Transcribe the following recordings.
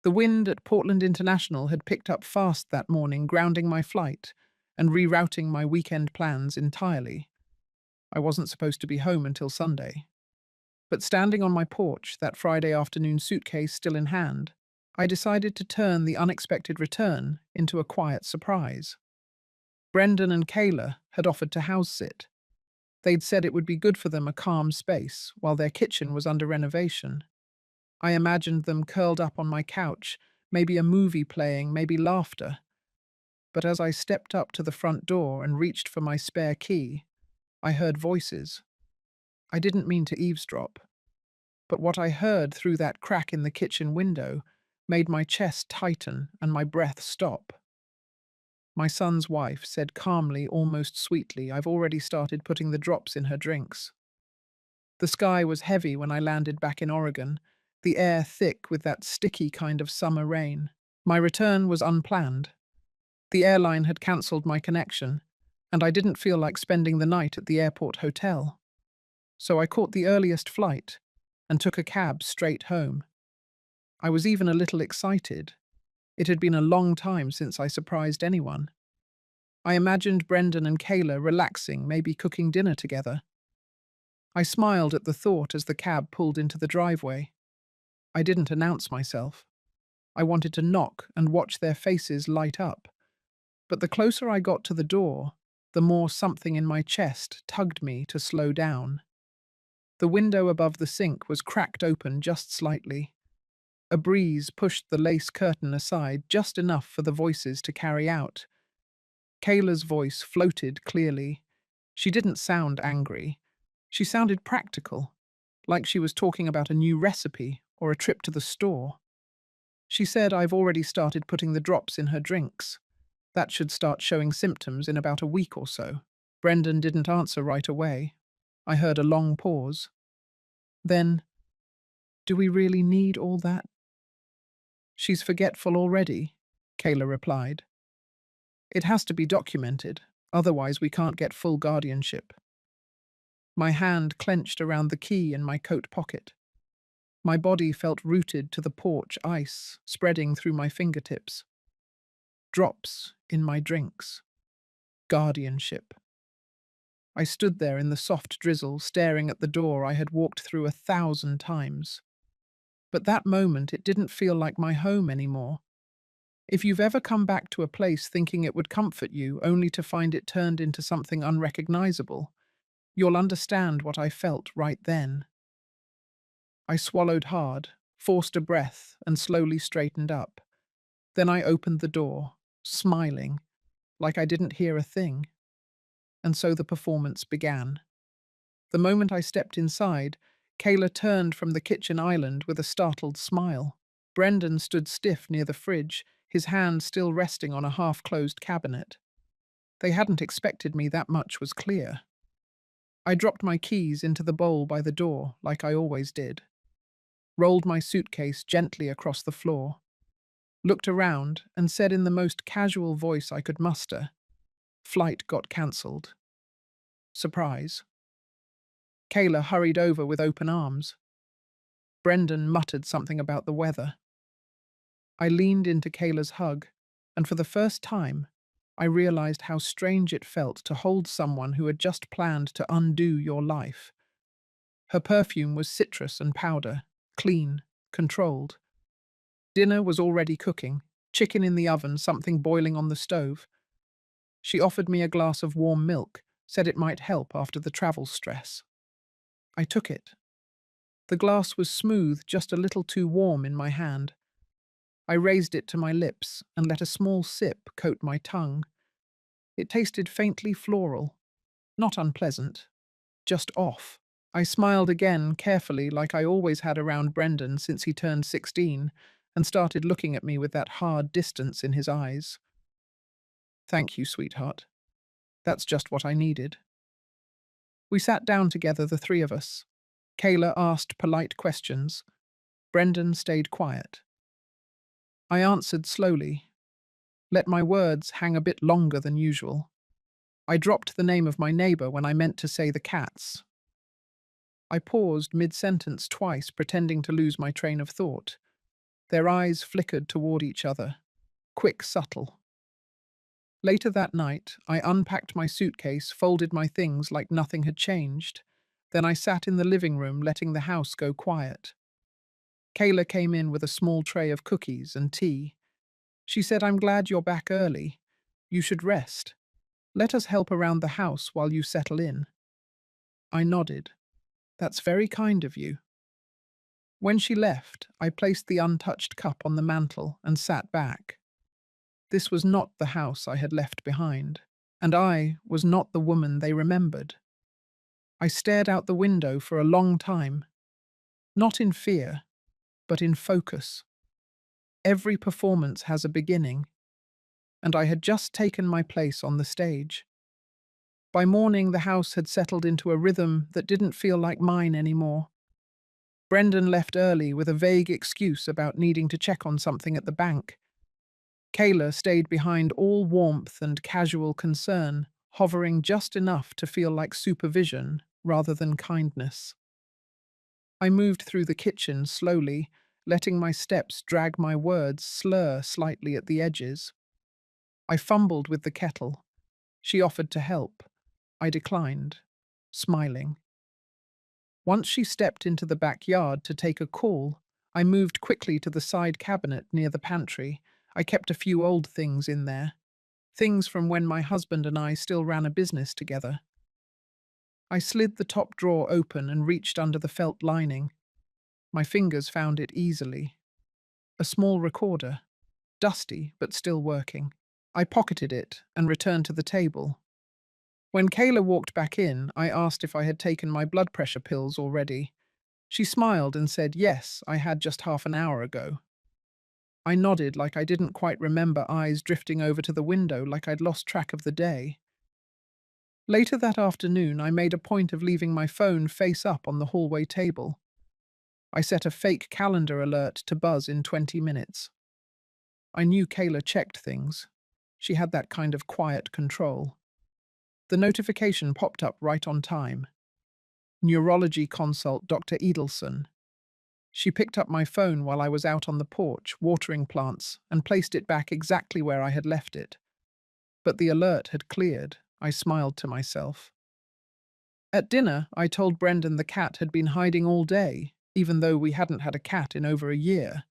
The wind at Portland International had picked up fast that morning, grounding my flight and rerouting my weekend plans entirely. I wasn't supposed to be home until Sunday. But standing on my porch, that Friday afternoon, suitcase still in hand, I decided to turn the unexpected return into a quiet surprise. Brendan and Kayla had offered to house sit. They'd said it would be good for them, a calm space while their kitchen was under renovation. I imagined them curled up on my couch, maybe a movie playing, maybe laughter. But as I stepped up to the front door and reached for my spare key, I heard voices. I didn't mean to eavesdrop, but what I heard through that crack in the kitchen window made my chest tighten and my breath stop. My son's wife said calmly, almost sweetly, "I've already started putting the drops in her drinks." The sky was heavy when I landed back in Oregon, the air thick with that sticky kind of summer rain. My return was unplanned. The airline had cancelled my connection, and I didn't feel like spending the night at the airport hotel. So I caught the earliest flight and took a cab straight home. I was even a little excited. It had been a long time since I surprised anyone. I imagined Brendan and Kayla relaxing, maybe cooking dinner together. I smiled at the thought as the cab pulled into the driveway. I didn't announce myself. I wanted to knock and watch their faces light up. But the closer I got to the door, the more something in my chest tugged me to slow down. The window above the sink was cracked open just slightly. A breeze pushed the lace curtain aside just enough for the voices to carry out. Kayla's voice floated clearly. She didn't sound angry. She sounded practical, like she was talking about a new recipe or a trip to the store. She said, "I've already started putting the drops in her drinks. That should start showing symptoms in about a week or so." Brendan didn't answer right away. I heard a long pause. Then, "Do we really need all that?" "She's forgetful already," Kayla replied. "It has to be documented, otherwise we can't get full guardianship." My hand clenched around the key in my coat pocket. My body felt rooted to the porch ice, spreading through my fingertips. Drops in my drinks. Guardianship. I stood there in the soft drizzle, staring at the door I had walked through 1,000 times. But that moment, it didn't feel like my home anymore. If you've ever come back to a place thinking it would comfort you, only to find it turned into something unrecognizable, you'll understand what I felt right then. I swallowed hard, forced a breath, and slowly straightened up. Then I opened the door, smiling, like I didn't hear a thing. And so the performance began. The moment I stepped inside, Kayla turned from the kitchen island with a startled smile. Brendan stood stiff near the fridge, his hand still resting on a half-closed cabinet. They hadn't expected me, that much was clear. I dropped my keys into the bowl by the door, like I always did. Rolled my suitcase gently across the floor. Looked around and said in the most casual voice I could muster, "Flight got cancelled." Surprise. Kayla hurried over with open arms. Brendan muttered something about the weather. I leaned into Kayla's hug, and for the first time, I realized how strange it felt to hold someone who had just planned to undo your life. Her perfume was citrus and powder, clean, controlled. Dinner was already cooking, chicken in the oven, something boiling on the stove. She offered me a glass of warm milk, said it might help after the travel stress. I took it. The glass was smooth, just a little too warm in my hand. I raised it to my lips and let a small sip coat my tongue. It tasted faintly floral, not unpleasant, just off. I smiled again, carefully, like I always had around Brendan since he turned 16, and started looking at me with that hard distance in his eyes. "Thank you, sweetheart. That's just what I needed." We sat down together, the three of us. Kayla asked polite questions. Brendan stayed quiet. I answered slowly, let my words hang a bit longer than usual. I dropped the name of my neighbor when I meant to say the cats. I paused mid-sentence twice, pretending to lose my train of thought. Their eyes flickered toward each other, quick, subtle. Later that night, I unpacked my suitcase, folded my things like nothing had changed. Then I sat in the living room, letting the house go quiet. Kayla came in with a small tray of cookies and tea. She said, "I'm glad you're back early. You should rest. Let us help around the house while you settle in." I nodded. "That's very kind of you." When she left, I placed the untouched cup on the mantel and sat back. This was not the house I had left behind, and I was not the woman they remembered. I stared out the window for a long time, not in fear, but in focus. Every performance has a beginning, and I had just taken my place on the stage. By morning, the house had settled into a rhythm that didn't feel like mine anymore. Brendan left early with a vague excuse about needing to check on something at the bank. Kayla stayed behind, all warmth and casual concern, hovering just enough to feel like supervision rather than kindness. I moved through the kitchen slowly, letting my steps drag my words slur slightly at the edges. I fumbled with the kettle. She offered to help. I declined, smiling. Once she stepped into the backyard to take a call, I moved quickly to the side cabinet near the pantry. I kept a few old things in there, things from when my husband and I still ran a business together. I slid the top drawer open and reached under the felt lining. My fingers found it easily. A small recorder, dusty but still working. I pocketed it and returned to the table. When Kayla walked back in, I asked if I had taken my blood pressure pills already. She smiled and said, "Yes, I had just half an hour ago." I nodded like I didn't quite remember, eyes drifting over to the window like I'd lost track of the day. Later that afternoon, I made a point of leaving my phone face up on the hallway table. I set a fake calendar alert to buzz in 20 minutes. I knew Kayla checked things. She had that kind of quiet control. The notification popped up right on time. Neurology consult, Dr. Edelson. She picked up my phone while I was out on the porch, watering plants, and placed it back exactly where I had left it. But the alert had cleared. I smiled to myself. At dinner, I told Brendan the cat had been hiding all day, even though we hadn't had a cat in over a year.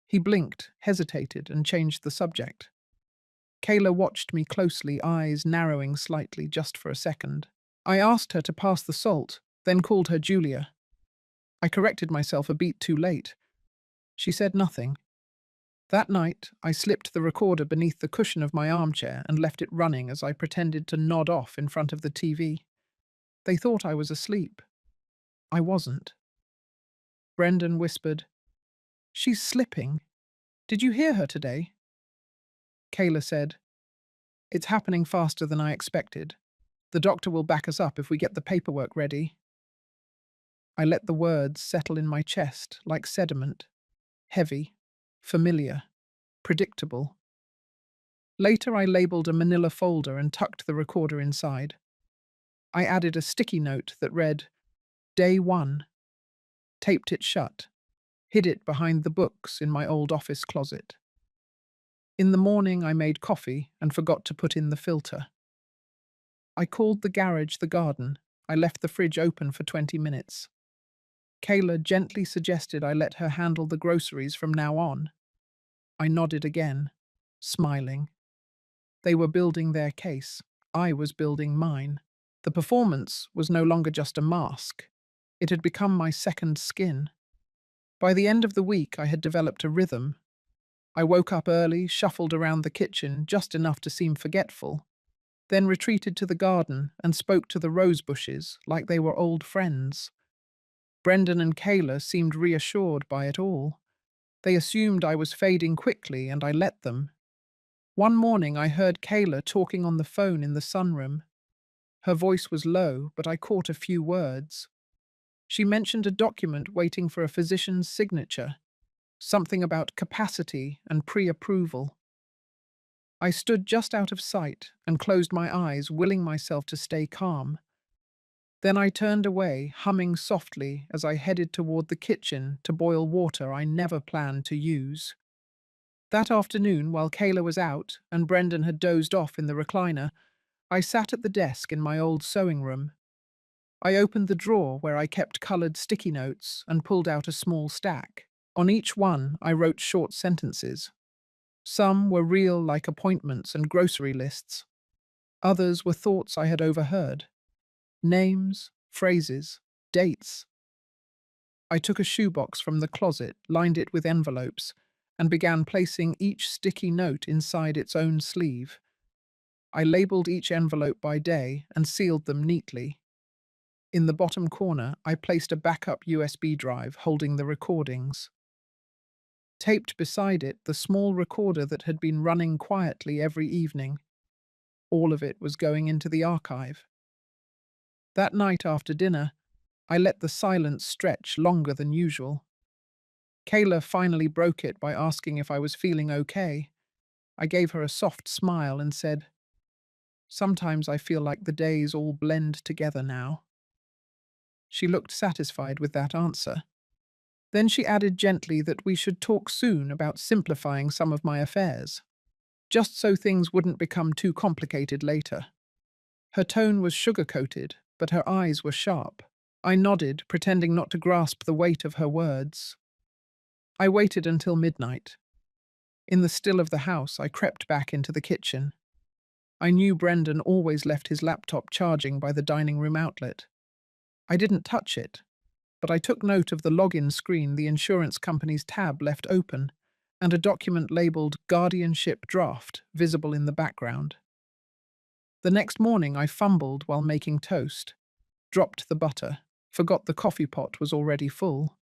He blinked, hesitated, and changed the subject. Kayla watched me closely, eyes narrowing slightly just for a second. I asked her to pass the salt, then called her Julia. I corrected myself a beat too late. She said nothing. That night, I slipped the recorder beneath the cushion of my armchair and left it running as I pretended to nod off in front of the TV. They thought I was asleep. I wasn't. Brendan whispered, "She's slipping. Did you hear her today?" Kayla said, "It's happening faster than I expected. The doctor will back us up if we get the paperwork ready." I let the words settle in my chest like sediment, heavy, familiar, predictable. Later, I labeled a manila folder and tucked the recorder inside. I added a sticky note that read, "Day 1, taped it shut, hid it behind the books in my old office closet. In the morning, I made coffee and forgot to put in the filter. I called the garage the garden. I left the fridge open for 20 minutes. Kayla gently suggested I let her handle the groceries from now on. I nodded again, smiling. They were building their case. I was building mine. The performance was no longer just a mask. It had become my second skin. By the end of the week, I had developed a rhythm. I woke up early, shuffled around the kitchen just enough to seem forgetful, then retreated to the garden and spoke to the rose bushes like they were old friends. Brendan and Kayla seemed reassured by it all. They assumed I was fading quickly, and I let them. One morning I heard Kayla talking on the phone in the sunroom. Her voice was low, but I caught a few words. She mentioned a document waiting for a physician's signature, something about capacity and pre-approval. I stood just out of sight and closed my eyes, willing myself to stay calm. Then I turned away, humming softly as I headed toward the kitchen to boil water I never planned to use. That afternoon, while Kayla was out and Brendan had dozed off in the recliner, I sat at the desk in my old sewing room. I opened the drawer where I kept coloured sticky notes and pulled out a small stack. On each one, I wrote short sentences. Some were real, like appointments and grocery lists. Others were thoughts I had overheard. Names, phrases, dates. I took a shoebox from the closet, lined it with envelopes, and began placing each sticky note inside its own sleeve. I labelled each envelope by day and sealed them neatly. In the bottom corner, I placed a backup USB drive holding the recordings. Taped beside it, the small recorder that had been running quietly every evening. All of it was going into the archive. That night after dinner, I let the silence stretch longer than usual. Kayla finally broke it by asking if I was feeling okay. I gave her a soft smile and said, "Sometimes I feel like the days all blend together now." She looked satisfied with that answer. Then she added gently that we should talk soon about simplifying some of my affairs, just so things wouldn't become too complicated later. Her tone was sugar-coated, but her eyes were sharp. I nodded, pretending not to grasp the weight of her words. I waited until midnight. In the still of the house, I crept back into the kitchen. I knew Brendan always left his laptop charging by the dining room outlet. I didn't touch it, but I took note of the login screen the insurance company's tab left open and a document labeled Guardianship Draft visible in the background. The next morning I fumbled while making toast, dropped the butter, forgot the coffee pot was already full.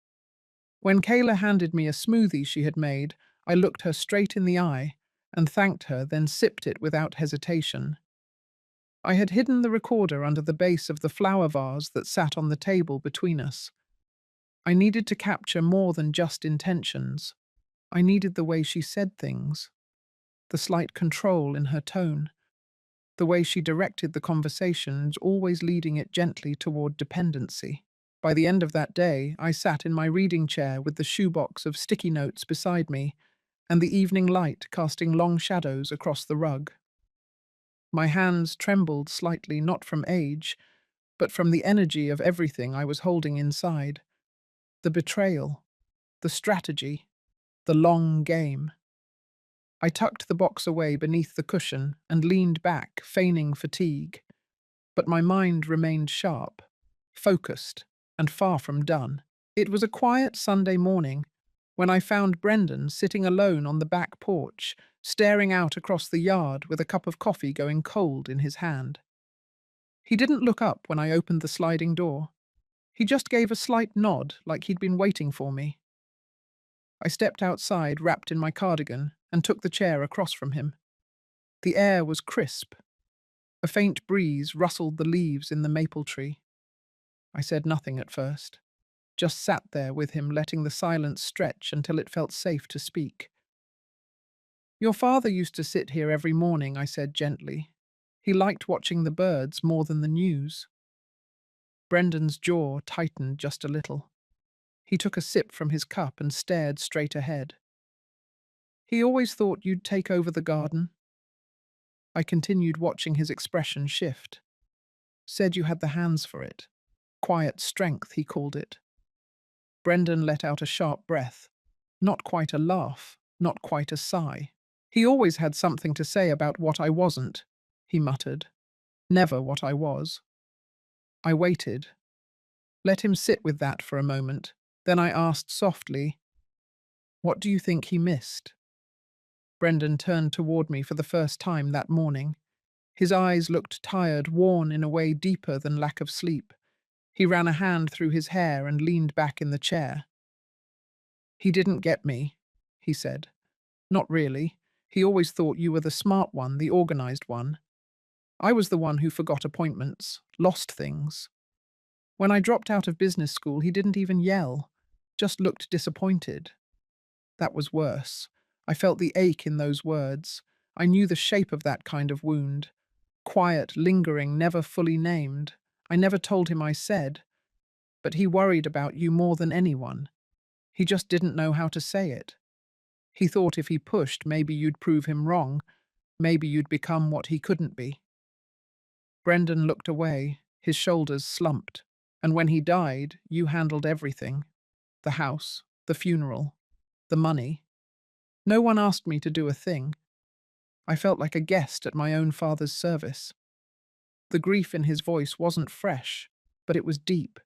When Kayla handed me a smoothie she had made, I looked her straight in the eye and thanked her, then sipped it without hesitation. I had hidden the recorder under the base of the flower vase that sat on the table between us. I needed to capture more than just intentions. I needed the way she said things, the slight control in her tone, the way she directed the conversations, always leading it gently toward dependency. By the end of that day, I sat in my reading chair with the shoebox of sticky notes beside me and the evening light casting long shadows across the rug. My hands trembled slightly, not from age, but from the energy of everything I was holding inside. The betrayal, the strategy, the long game. I tucked the box away beneath the cushion and leaned back, feigning fatigue. But my mind remained sharp, focused, and far from done. It was a quiet Sunday morning when I found Brendan sitting alone on the back porch, staring out across the yard with a cup of coffee going cold in his hand. He didn't look up when I opened the sliding door. He just gave a slight nod, like he'd been waiting for me. I stepped outside, wrapped in my cardigan, and took the chair across from him. The air was crisp. A faint breeze rustled the leaves in the maple tree. I said nothing at first, just sat there with him, letting the silence stretch until it felt safe to speak. "Your father used to sit here every morning," I said gently. "He liked watching the birds more than the news." Brendan's jaw tightened just a little. He took a sip from his cup and stared straight ahead. "He always thought you'd take over the garden." I continued, watching his expression shift. "Said you had the hands for it. Quiet strength, he called it." Brendan let out a sharp breath. Not quite a laugh, not quite a sigh. "He always had something to say about what I wasn't," he muttered. "Never what I was." I waited. Let him sit with that for a moment. Then I asked softly, "What do you think he missed?" Brendan turned toward me for the first time that morning. His eyes looked tired, worn in a way deeper than lack of sleep. He ran a hand through his hair and leaned back in the chair. "He didn't get me," he said. "Not really. He always thought you were the smart one, the organized one. I was the one who forgot appointments, lost things. When I dropped out of business school, he didn't even yell, just looked disappointed. That was worse. I felt the ache in those words. I knew the shape of that kind of wound. Quiet, lingering, never fully named. I never told him I said, but he worried about you more than anyone. He just didn't know how to say it. He thought if he pushed, maybe you'd prove him wrong, maybe you'd become what he couldn't be. Brendan looked away, his shoulders slumped. And when he died, you handled everything. The house, the funeral, the money. No one asked me to do a thing. I felt like a guest at my own father's service. The grief in his voice wasn't fresh, but it was deep,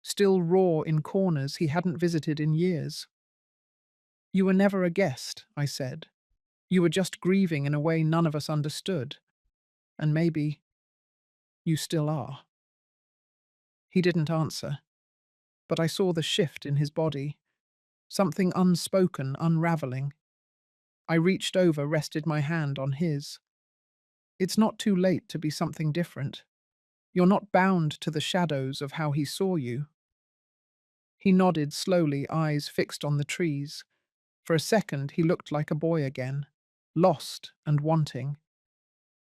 still raw in corners he hadn't visited in years. You were never a guest, I said. You were just grieving in a way none of us understood. And maybe you still are. He didn't answer, but I saw the shift in his body, something unspoken unraveling. I reached over, rested my hand on his. It's not too late to be something different. You're not bound to the shadows of how he saw you. He nodded slowly, eyes fixed on the trees. For a second, he looked like a boy again, lost and wanting.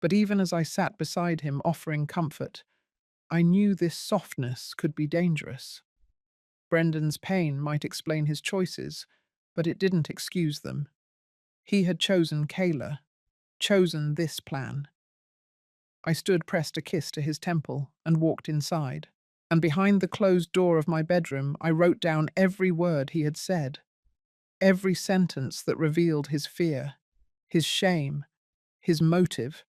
But even as I sat beside him, offering comfort, I knew this softness could be dangerous. Brendan's pain might explain his choices, but it didn't excuse them. He had chosen Kayla, chosen this plan. I stood, pressed a kiss to his temple, and walked inside. And behind the closed door of my bedroom, I wrote down every word he had said, every sentence that revealed his fear, his shame, his motive,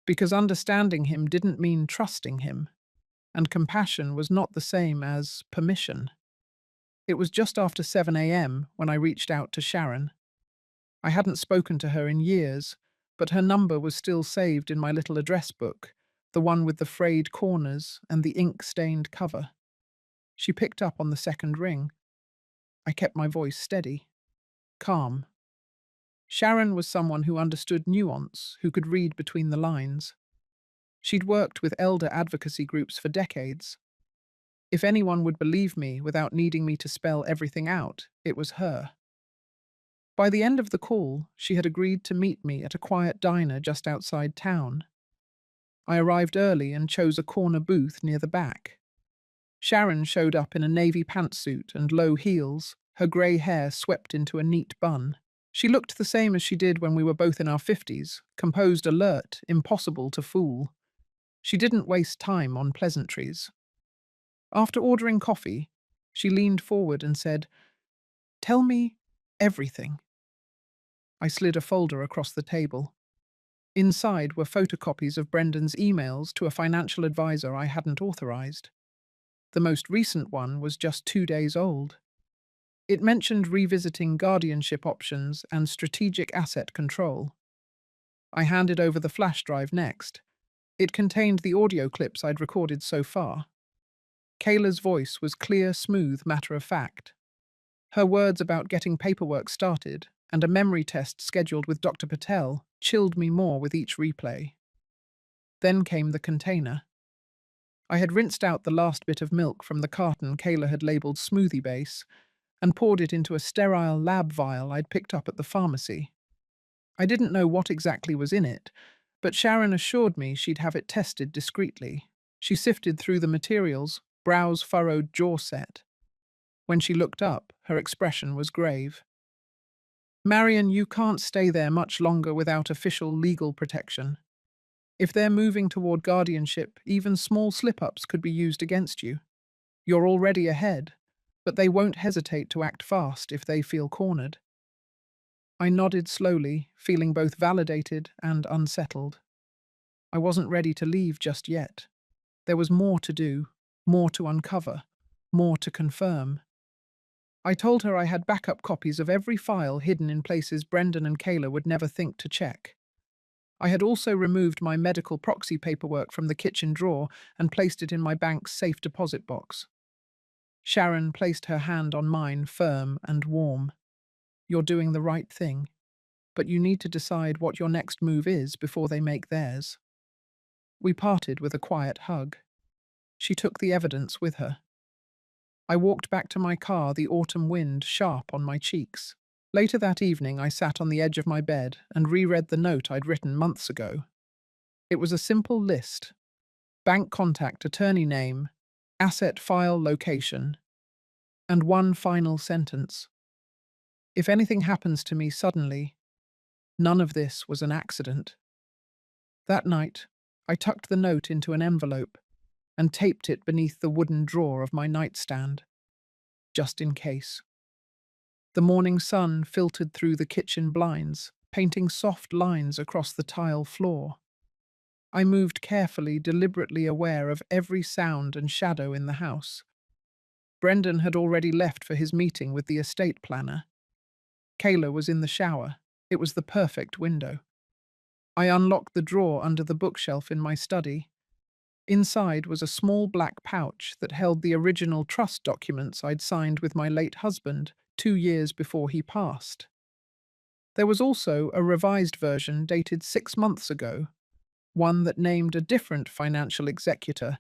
because understanding him didn't mean trusting him, and compassion was not the same as permission. It was just after 7 a.m. when I reached out to Sharon. I hadn't spoken to her in years, but her number was still saved in my little address book, the one with the frayed corners and the ink-stained cover. She picked up on the second ring. I kept my voice steady, calm. Sharon was someone who understood nuance, who could read between the lines. She'd worked with elder advocacy groups for decades. If anyone would believe me without needing me to spell everything out, it was her. By the end of the call, she had agreed to meet me at a quiet diner just outside town. I arrived early and chose a corner booth near the back. Sharon showed up in a navy pantsuit and low heels, her grey hair swept into a neat bun. She looked the same as she did when we were both in our 50s, composed, alert, impossible to fool. She didn't waste time on pleasantries. After ordering coffee, she leaned forward and said, "Tell me everything." I slid a folder across the table. Inside were photocopies of Brendan's emails to a financial advisor I hadn't authorized. The most recent one was just 2 days old. It mentioned revisiting guardianship options and strategic asset control. I handed over the flash drive next. It contained the audio clips I'd recorded so far. Kayla's voice was clear, smooth, matter-of-fact. Her words about getting paperwork started and a memory test scheduled with Dr. Patel chilled me more with each replay. Then came the container. I had rinsed out the last bit of milk from the carton Kayla had labelled smoothie base and poured it into a sterile lab vial I'd picked up at the pharmacy. I didn't know what exactly was in it, but Sharon assured me she'd have it tested discreetly. She sifted through the materials, brows furrowed, jaw set. When she looked up, her expression was grave. "Marion, you can't stay there much longer without official legal protection. If they're moving toward guardianship, even small slip-ups could be used against you. You're already ahead, but they won't hesitate to act fast if they feel cornered." I nodded slowly, feeling both validated and unsettled. I wasn't ready to leave just yet. There was more to do, more to uncover, more to confirm. I told her I had backup copies of every file hidden in places Brendan and Kayla would never think to check. I had also removed my medical proxy paperwork from the kitchen drawer and placed it in my bank's safe deposit box. Sharon placed her hand on mine, firm and warm. "You're doing the right thing, but you need to decide what your next move is before they make theirs." We parted with a quiet hug. She took the evidence with her. I walked back to my car, the autumn wind sharp on my cheeks. Later that evening, I sat on the edge of my bed and reread the note I'd written months ago. It was a simple list. bank contact, attorney name, asset file location, and one final sentence. If anything happens to me suddenly, none of this was an accident. That night, I tucked the note into an envelope and taped it beneath the wooden drawer of my nightstand, just in case. The morning sun filtered through the kitchen blinds, painting soft lines across the tile floor. I moved carefully, deliberately aware of every sound and shadow in the house. Brendan had already left for his meeting with the estate planner. Kayla was in the shower. It was the perfect window. I unlocked the drawer under the bookshelf in my study. Inside was a small black pouch that held the original trust documents I'd signed with my late husband 2 years before he passed. There was also a revised version dated 6 months ago, one that named a different financial executor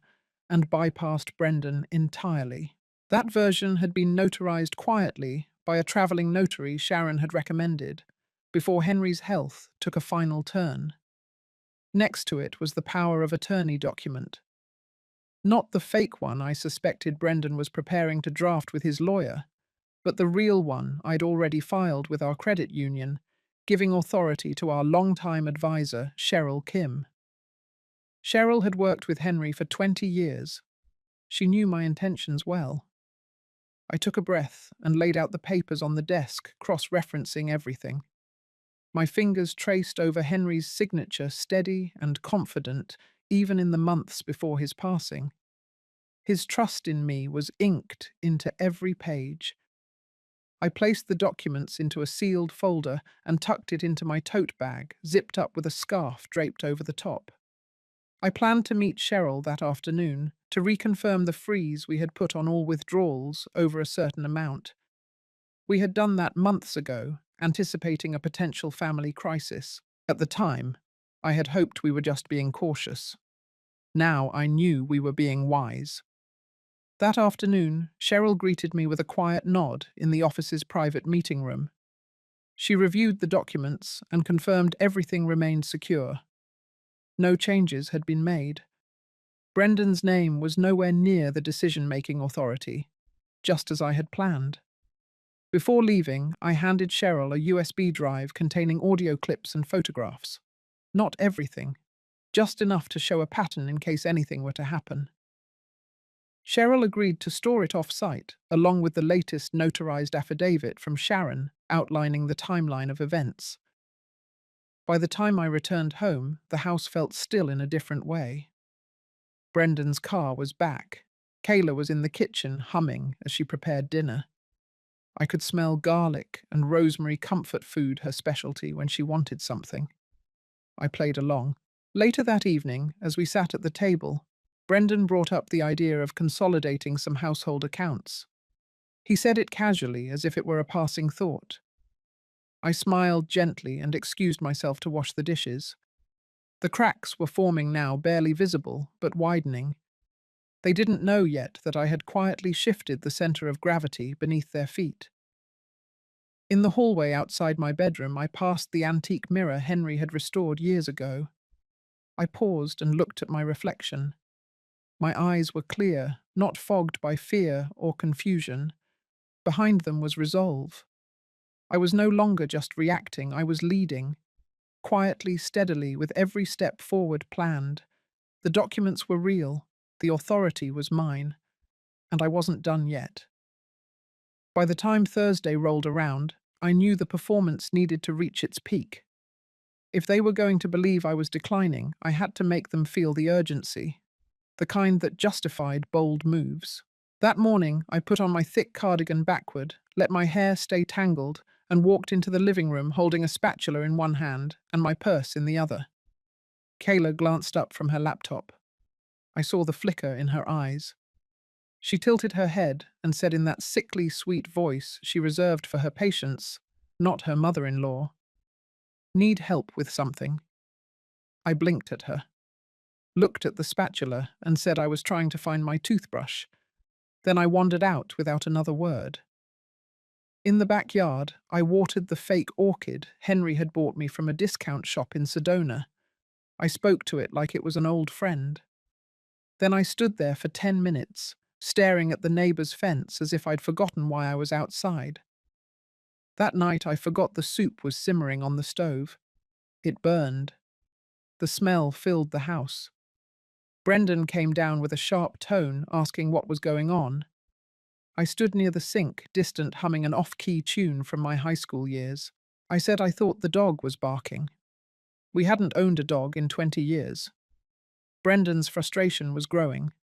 and bypassed Brendan entirely. That version had been notarized quietly by a travelling notary Sharon had recommended, before Henry's health took a final turn. Next to it was the power of attorney document. Not the fake one I suspected Brendan was preparing to draft with his lawyer, but the real one I'd already filed with our credit union, giving authority to our longtime advisor, Cheryl Kim. Cheryl had worked with Henry for 20 years. She knew my intentions well. I took a breath and laid out the papers on the desk, cross-referencing everything. My fingers traced over Henry's signature, steady and confident, even in the months before his passing. His trust in me was inked into every page. I placed the documents into a sealed folder and tucked it into my tote bag, zipped up with a scarf draped over the top. I planned to meet Cheryl that afternoon to reconfirm the freeze we had put on all withdrawals over a certain amount. We had done that months ago, anticipating a potential family crisis. At the time, I had hoped we were just being cautious. Now I knew we were being wise. That afternoon, Cheryl greeted me with a quiet nod in the office's private meeting room. She reviewed the documents and confirmed everything remained secure. No changes had been made. Brendan's name was nowhere near the decision-making authority, just as I had planned. Before leaving, I handed Cheryl a USB drive containing audio clips and photographs. Not everything, just enough to show a pattern in case anything were to happen. Cheryl agreed to store it off-site, along with the latest notarized affidavit from Sharon outlining the timeline of events. By the time I returned home, the house felt still in a different way. Brendan's car was back. Kayla was in the kitchen, humming as she prepared dinner. I could smell garlic and rosemary comfort food, her specialty when she wanted something. I played along. Later that evening, as we sat at the table, Brendan brought up the idea of consolidating some household accounts. He said it casually, as if it were a passing thought. I smiled gently and excused myself to wash the dishes. The cracks were forming now, barely visible, but widening. They didn't know yet that I had quietly shifted the center of gravity beneath their feet. In the hallway outside my bedroom, I passed the antique mirror Henry had restored years ago. I paused and looked at my reflection. My eyes were clear, not fogged by fear or confusion. Behind them was resolve. I was no longer just reacting, I was leading. Quietly, steadily, with every step forward planned. The documents were real, the authority was mine, and I wasn't done yet. By the time Thursday rolled around, I knew the performance needed to reach its peak. If they were going to believe I was declining, I had to make them feel the urgency, the kind that justified bold moves. That morning, I put on my thick cardigan backward, let my hair stay tangled, and walked into the living room holding a spatula in one hand and my purse in the other. Kayla glanced up from her laptop. I saw the flicker in her eyes. She tilted her head and said in that sickly sweet voice she reserved for her patients, not her mother-in-law, "Need help with something?" I blinked at her, looked at the spatula and said I was trying to find my toothbrush. Then I wandered out without another word. In the backyard, I watered the fake orchid Henry had bought me from a discount shop in Sedona. I spoke to it like it was an old friend. Then I stood there for 10 minutes, staring at the neighbor's fence as if I'd forgotten why I was outside. That night I forgot the soup was simmering on the stove. It burned. The smell filled the house. Brendan came down with a sharp tone, asking what was going on. I stood near the sink, distant, humming an off-key tune from my high school years. I said I thought the dog was barking. We hadn't owned a dog in 20 years. Brendan's frustration was growing.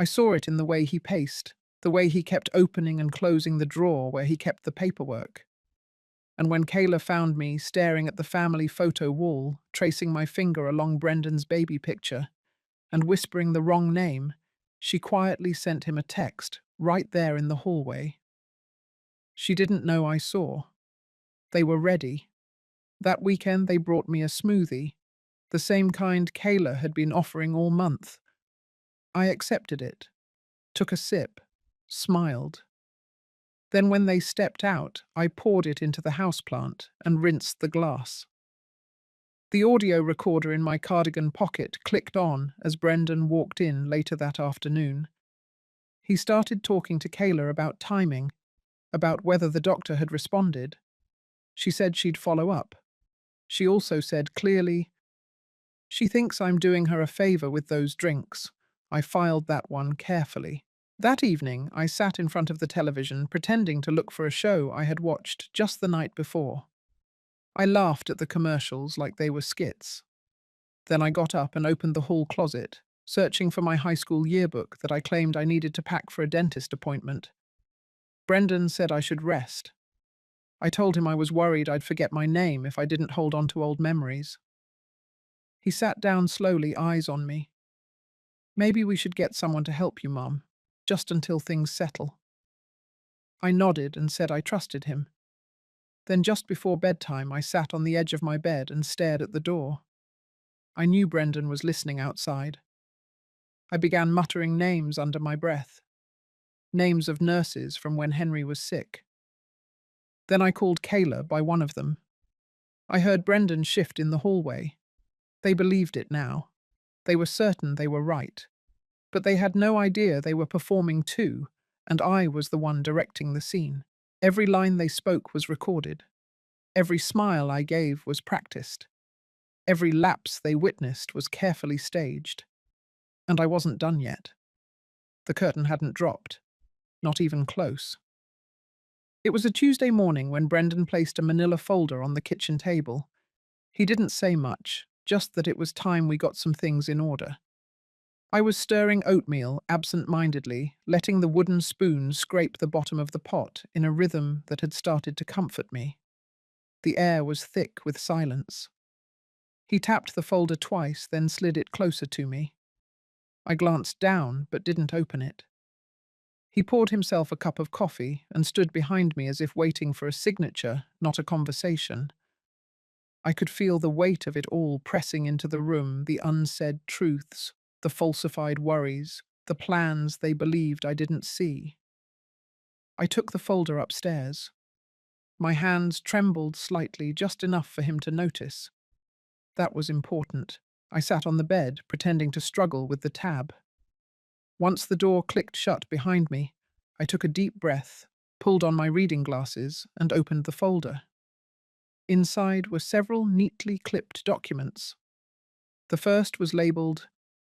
I saw it in the way he paced, the way he kept opening and closing the drawer where he kept the paperwork. And when Kayla found me staring at the family photo wall, tracing my finger along Brendan's baby picture, and whispering the wrong name, she quietly sent him a text, right there in the hallway. She didn't know I saw. They were ready. That weekend they brought me a smoothie, the same kind Kayla had been offering all month. I accepted it, took a sip, smiled. Then when they stepped out, I poured it into the houseplant and rinsed the glass. The audio recorder in my cardigan pocket clicked on as Brendan walked in later that afternoon. He started talking to Kayla about timing, about whether the doctor had responded. She said she'd follow up. She also said clearly, "She thinks I'm doing her a favor with those drinks." I filed that one carefully. That evening, I sat in front of the television pretending to look for a show I had watched just the night before. I laughed at the commercials like they were skits. Then I got up and opened the hall closet, searching for my high school yearbook that I claimed I needed to pack for a dentist appointment. Brendan said I should rest. I told him I was worried I'd forget my name if I didn't hold on to old memories. He sat down slowly, eyes on me. "Maybe we should get someone to help you, Mum, just until things settle." I nodded and said I trusted him. Then just before bedtime, I sat on the edge of my bed and stared at the door. I knew Brendan was listening outside. I began muttering names under my breath. Names of nurses from when Henry was sick. Then I called Kayla by one of them. I heard Brendan shift in the hallway. They believed it now. They were certain they were right. But they had no idea they were performing too, and I was the one directing the scene. Every line they spoke was recorded. Every smile I gave was practiced. Every lapse they witnessed was carefully staged. And I wasn't done yet. The curtain hadn't dropped. Not even close. It was a Tuesday morning when Brendan placed a manila folder on the kitchen table. He didn't say much, just that it was time we got some things in order. I was stirring oatmeal absent-mindedly, letting the wooden spoon scrape the bottom of the pot in a rhythm that had started to comfort me. The air was thick with silence. He tapped the folder twice, then slid it closer to me. I glanced down, but didn't open it. He poured himself a cup of coffee and stood behind me as if waiting for a signature, not a conversation. I could feel the weight of it all pressing into the room, the unsaid truths, the falsified worries, the plans they believed I didn't see. I took the folder upstairs. My hands trembled slightly, just enough for him to notice. That was important. I sat on the bed, pretending to struggle with the tab. Once the door clicked shut behind me, I took a deep breath, pulled on my reading glasses, and opened the folder. Inside were several neatly clipped documents. The first was labeled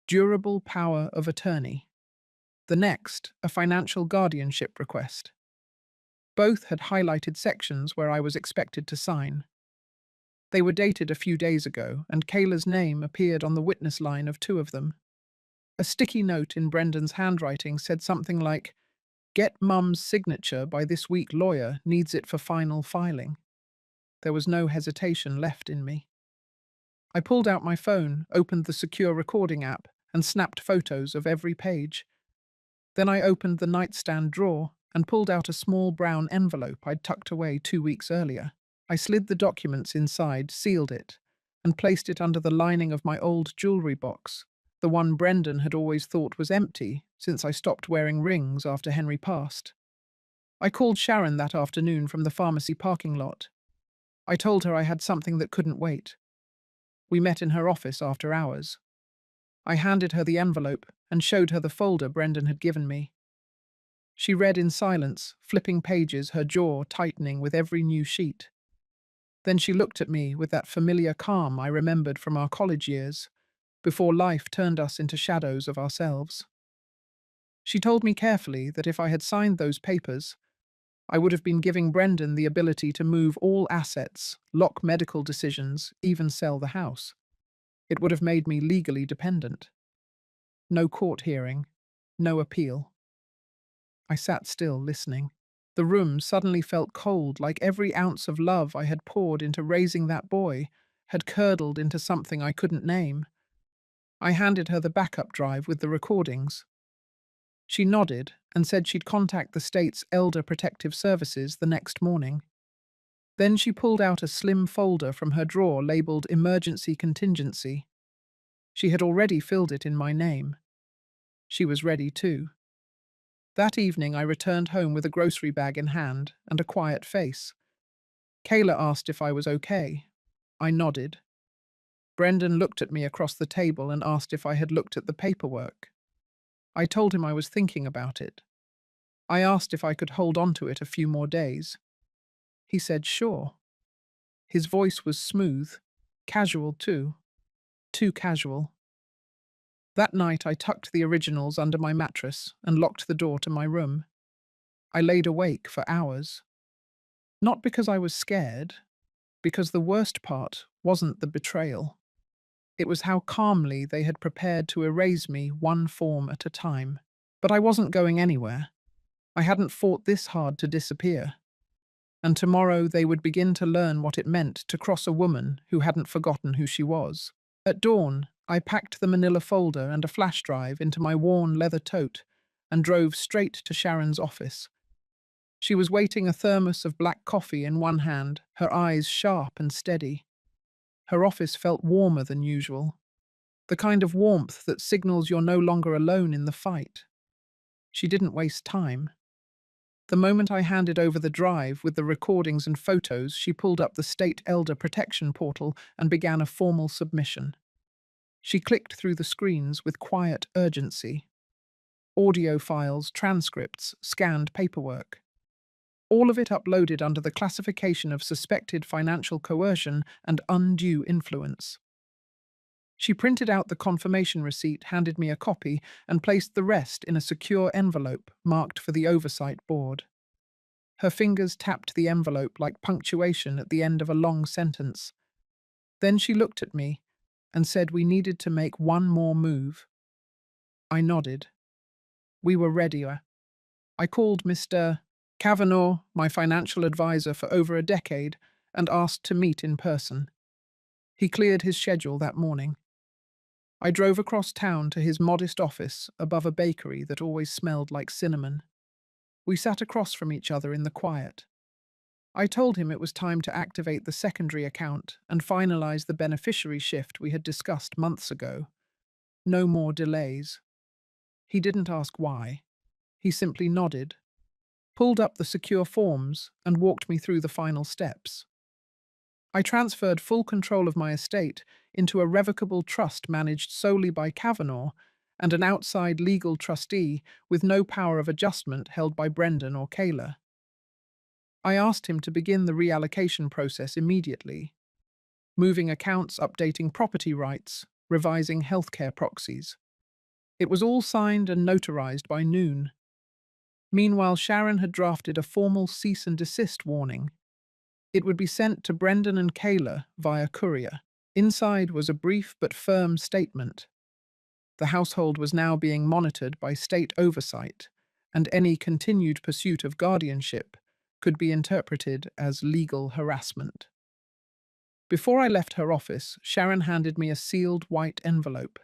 Durable Power of Attorney. The next, a financial guardianship request. Both had highlighted sections where I was expected to sign. They were dated a few days ago, and Kayla's name appeared on the witness line of two of them. A sticky note in Brendan's handwriting said something like, "Get Mum's signature by this week, lawyer needs it for final filing." There was no hesitation left in me. I pulled out my phone, opened the secure recording app, and snapped photos of every page. Then I opened the nightstand drawer and pulled out a small brown envelope I'd tucked away 2 weeks earlier. I slid the documents inside, sealed it, and placed it under the lining of my old jewelry box, the one Brendan had always thought was empty since I stopped wearing rings after Henry passed. I called Sharon that afternoon from the pharmacy parking lot. I told her I had something that couldn't wait. We met in her office after hours. I handed her the envelope, and showed her the folder Brendan had given me. She read in silence, flipping pages, her jaw tightening with every new sheet. Then she looked at me with that familiar calm I remembered from our college years, before life turned us into shadows of ourselves. She told me carefully that if I had signed those papers, I would have been giving Brendan the ability to move all assets, lock medical decisions, even sell the house. It would have made me legally dependent. No court hearing, no appeal. I sat still, listening. The room suddenly felt cold, like every ounce of love I had poured into raising that boy had curdled into something I couldn't name. I handed her the backup drive with the recordings. She nodded and said she'd contact the state's Elder Protective Services the next morning. Then she pulled out a slim folder from her drawer labeled Emergency Contingency. She had already filled it in my name. She was ready too. That evening I returned home with a grocery bag in hand and a quiet face. Kayla asked if I was okay. I nodded. Brendan looked at me across the table and asked if I had looked at the paperwork. I told him I was thinking about it. I asked if I could hold on to it a few more days. He said sure. His voice was smooth, casual too. Too casual. That night I tucked the originals under my mattress and locked the door to my room. I laid awake for hours. Not because I was scared, because the worst part wasn't the betrayal. It was how calmly they had prepared to erase me one form at a time. But I wasn't going anywhere. I hadn't fought this hard to disappear. And tomorrow they would begin to learn what it meant to cross a woman who hadn't forgotten who she was. At dawn, I packed the manila folder and a flash drive into my worn leather tote and drove straight to Sharon's office. She was waiting, a thermos of black coffee in one hand, her eyes sharp and steady. Her office felt warmer than usual, the kind of warmth that signals you're no longer alone in the fight. She didn't waste time. The moment I handed over the drive with the recordings and photos, she pulled up the State Elder Protection portal and began a formal submission. She clicked through the screens with quiet urgency. Audio files, transcripts, scanned paperwork. All of it uploaded under the classification of suspected financial coercion and undue influence. She printed out the confirmation receipt, handed me a copy, and placed the rest in a secure envelope marked for the oversight board. Her fingers tapped the envelope like punctuation at the end of a long sentence. Then she looked at me and said we needed to make one more move. I nodded. We were ready. I called Mr. Kavanaugh, my financial advisor for over a decade, and asked to meet in person. He cleared his schedule that morning. I drove across town to his modest office above a bakery that always smelled like cinnamon. We sat across from each other in the quiet. I told him it was time to activate the secondary account and finalize the beneficiary shift we had discussed months ago. No more delays. He didn't ask why. He simply nodded, pulled up the secure forms, and walked me through the final steps. I transferred full control of my estate into a revocable trust managed solely by Kavanaugh and an outside legal trustee with no power of adjustment held by Brendan or Kayla. I asked him to begin the reallocation process immediately, moving accounts, updating property rights, revising healthcare proxies. It was all signed and notarized by noon. Meanwhile, Sharon had drafted a formal cease and desist warning. It would be sent to Brendan and Kayla via courier. Inside was a brief but firm statement. The household was now being monitored by state oversight, and any continued pursuit of guardianship could be interpreted as legal harassment. Before I left her office, Sharon handed me a sealed white envelope.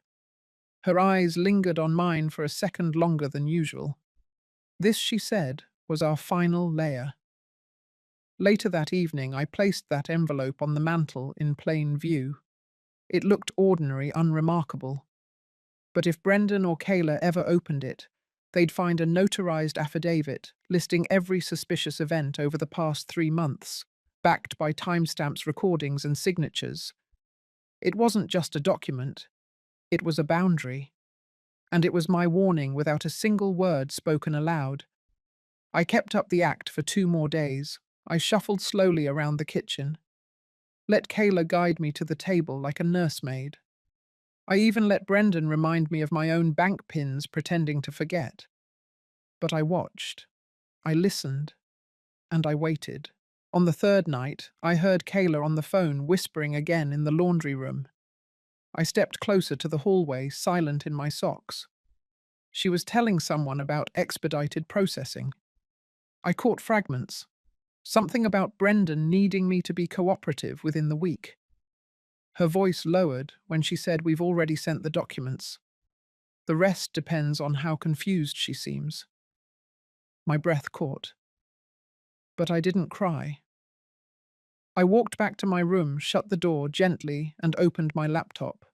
Her eyes lingered on mine for a second longer than usual. This, she said, was our final layer. Later that evening, I placed that envelope on the mantel in plain view. It looked ordinary, unremarkable. But if Brendan or Kayla ever opened it, they'd find a notarized affidavit listing every suspicious event over the past 3 months, backed by timestamps, recordings, and signatures. It wasn't just a document. It was a boundary. and it was my warning without a single word spoken aloud. I kept up the act for 2 more days. I shuffled slowly around the kitchen. Let Kayla guide me to the table like a nursemaid. I even let Brendan remind me of my own bank pins, pretending to forget. But I watched. I listened. And I waited. On the third night, I heard Kayla on the phone whispering again in the laundry room. I stepped closer to the hallway, silent in my socks. She was telling someone about expedited processing. I caught fragments. Something about Brendan needing me to be cooperative within the week. Her voice lowered when she said we've already sent the documents. The rest depends on how confused she seems. My breath caught. But I didn't cry. I walked back to my room, shut the door gently, and opened my laptop.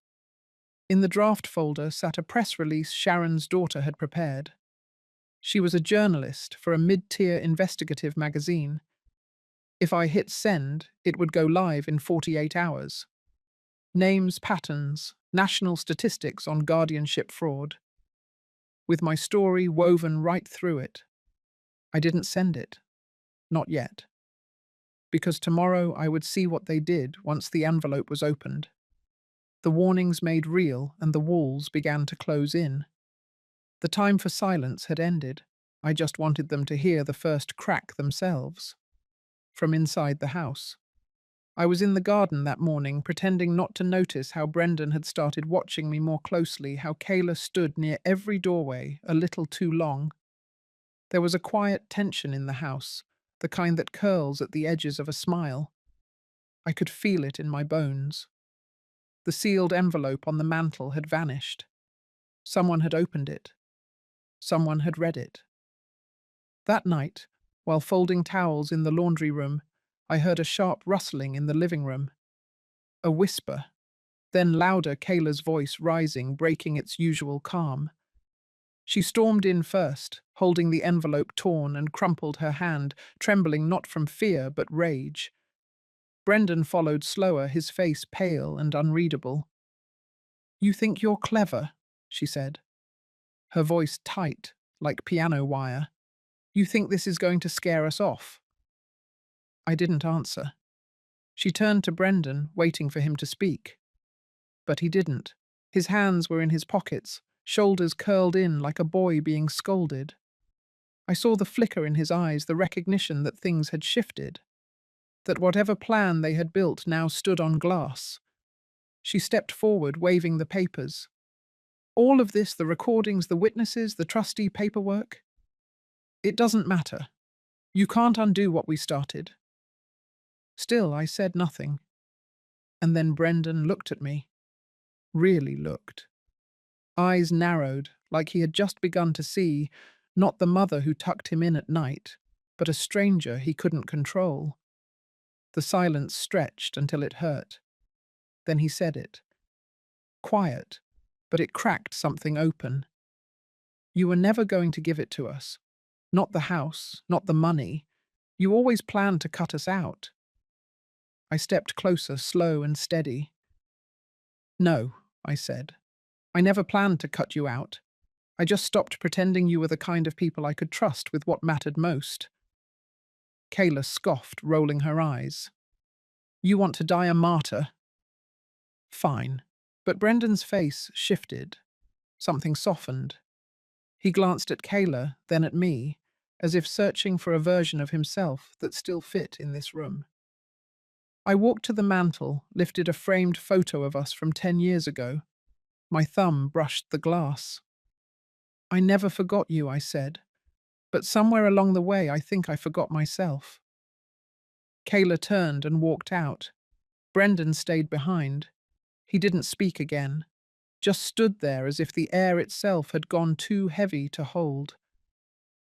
In the draft folder sat a press release Sharon's daughter had prepared. She was a journalist for a mid-tier investigative magazine. If I hit send, it would go live in 48 hours. Names, patterns, national statistics on guardianship fraud. With my story woven right through it. I didn't send it. Not yet. Because tomorrow I would see what they did once the envelope was opened. The warnings made real and the walls began to close in. The time for silence had ended. I just wanted them to hear the first crack themselves. From inside the house. I was in the garden that morning, pretending not to notice how Brendan had started watching me more closely, how Kayla stood near every doorway, a little too long. There was a quiet tension in the house, the kind that curls at the edges of a smile. I could feel it in my bones. The sealed envelope on the mantel had vanished. Someone had opened it. Someone had read it. That night, while folding towels in the laundry room, I heard a sharp rustling in the living room. A whisper. Then louder, Kayla's voice rising, breaking its usual calm. She stormed in first, holding the envelope torn, and crumpled her hand, trembling not from fear but rage. Brendan followed slower, his face pale and unreadable. "You think you're clever," she said, her voice tight, like piano wire. "You think this is going to scare us off?" I didn't answer. She turned to Brendan, waiting for him to speak. But he didn't. His hands were in his pockets, shoulders curled in like a boy being scolded. I saw the flicker in his eyes, the recognition that things had shifted, that whatever plan they had built now stood on glass. She stepped forward, waving the papers. "All of this, the recordings, the witnesses, the trustee paperwork? It doesn't matter. You can't undo what we started." Still, I said nothing. And then Brendan looked at me. Really looked. Eyes narrowed, like he had just begun to see, not the mother who tucked him in at night, but a stranger he couldn't control. The silence stretched until it hurt. Then he said it. Quiet, but it cracked something open. "You were never going to give it to us. Not the house, not the money. You always planned to cut us out." I stepped closer, slow and steady. "No," I said. "I never planned to cut you out. I just stopped pretending you were the kind of people I could trust with what mattered most." Kayla scoffed, rolling her eyes. "You want to die a martyr?" Fine. But Brendan's face shifted. Something softened. He glanced at Kayla, then at me, as if searching for a version of himself that still fit in this room. I walked to the mantel, lifted a framed photo of us from 10 years ago. My thumb brushed the glass. "I never forgot you," I said. "But somewhere along the way, I think I forgot myself." Kayla turned and walked out. Brendan stayed behind. He didn't speak again, just stood there as if the air itself had gone too heavy to hold.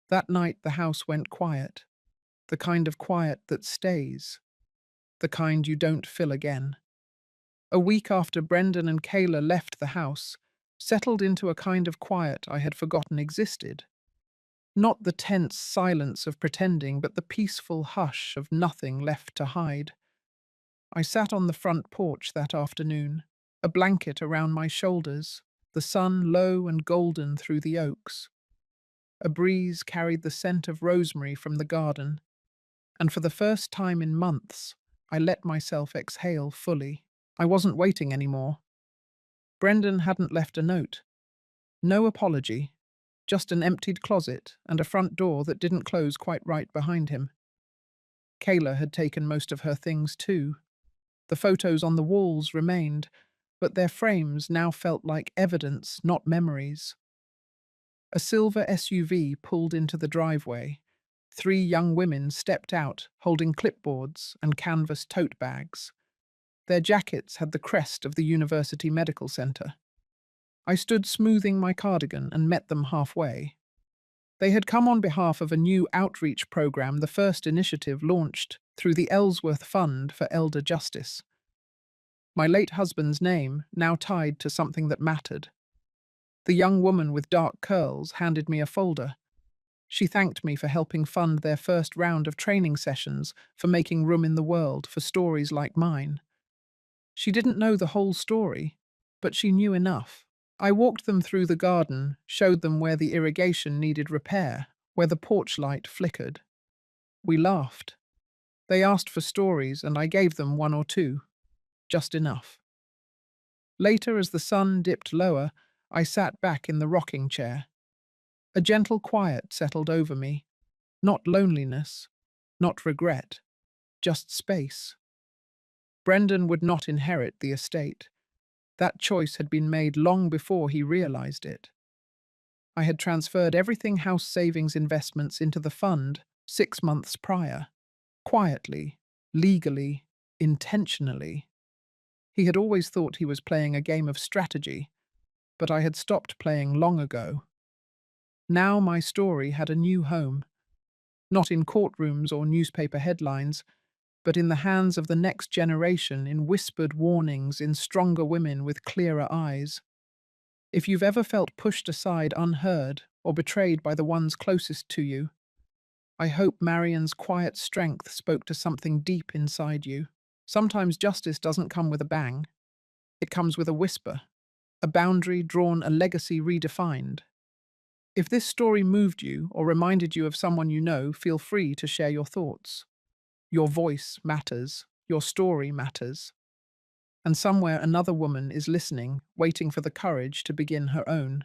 That night the house went quiet, the kind of quiet that stays, the kind you don't fill again. A week after Brendan and Kayla left the house, settled into a kind of quiet I had forgotten existed. Not the tense silence of pretending, but the peaceful hush of nothing left to hide. I sat on the front porch that afternoon, a blanket around my shoulders. the sun low and golden through the oaks. A breeze carried the scent of rosemary from the garden, and for the first time in months, I let myself exhale fully. I wasn't waiting anymore. Brendan hadn't left a note. No apology, just an emptied closet and a front door that didn't close quite right behind him. Kayla had taken most of her things too. The photos on the walls remained, but their frames now felt like evidence, not memories. A silver SUV pulled into the driveway. 3 young women stepped out, holding clipboards and canvas tote bags. Their jackets had the crest of the University Medical Center. I stood smoothing my cardigan and met them halfway. They had come on behalf of a new outreach program, the first initiative launched through the Ellsworth Fund for Elder Justice. My late husband's name now tied to something that mattered. The young woman with dark curls handed me a folder. She thanked me for helping fund their first round of training sessions, for making room in the world for stories like mine. She didn't know the whole story, but she knew enough. I walked them through the garden, showed them where the irrigation needed repair, where the porch light flickered. We laughed. They asked for stories, and I gave them 1 or 2, just enough. Later, as the sun dipped lower, I sat back in the rocking chair. A gentle quiet settled over me. Not loneliness, not regret, just space. Brendan would not inherit the estate. That choice had been made long before he realized it. I had transferred everything house savings investments into the fund 6 months prior. Quietly, legally, intentionally. He had always thought he was playing a game of strategy, but I had stopped playing long ago. Now my story had a new home, not in courtrooms or newspaper headlines, but in the hands of the next generation, in whispered warnings, in stronger women with clearer eyes. If you've ever felt pushed aside unheard or betrayed by the ones closest to you, I hope Marion's quiet strength spoke to something deep inside you. Sometimes justice doesn't come with a bang. It comes with a whisper, a boundary drawn, a legacy redefined. If this story moved you or reminded you of someone you know, feel free to share your thoughts. Your voice matters, your story matters. And somewhere another woman is listening, waiting for the courage to begin her own.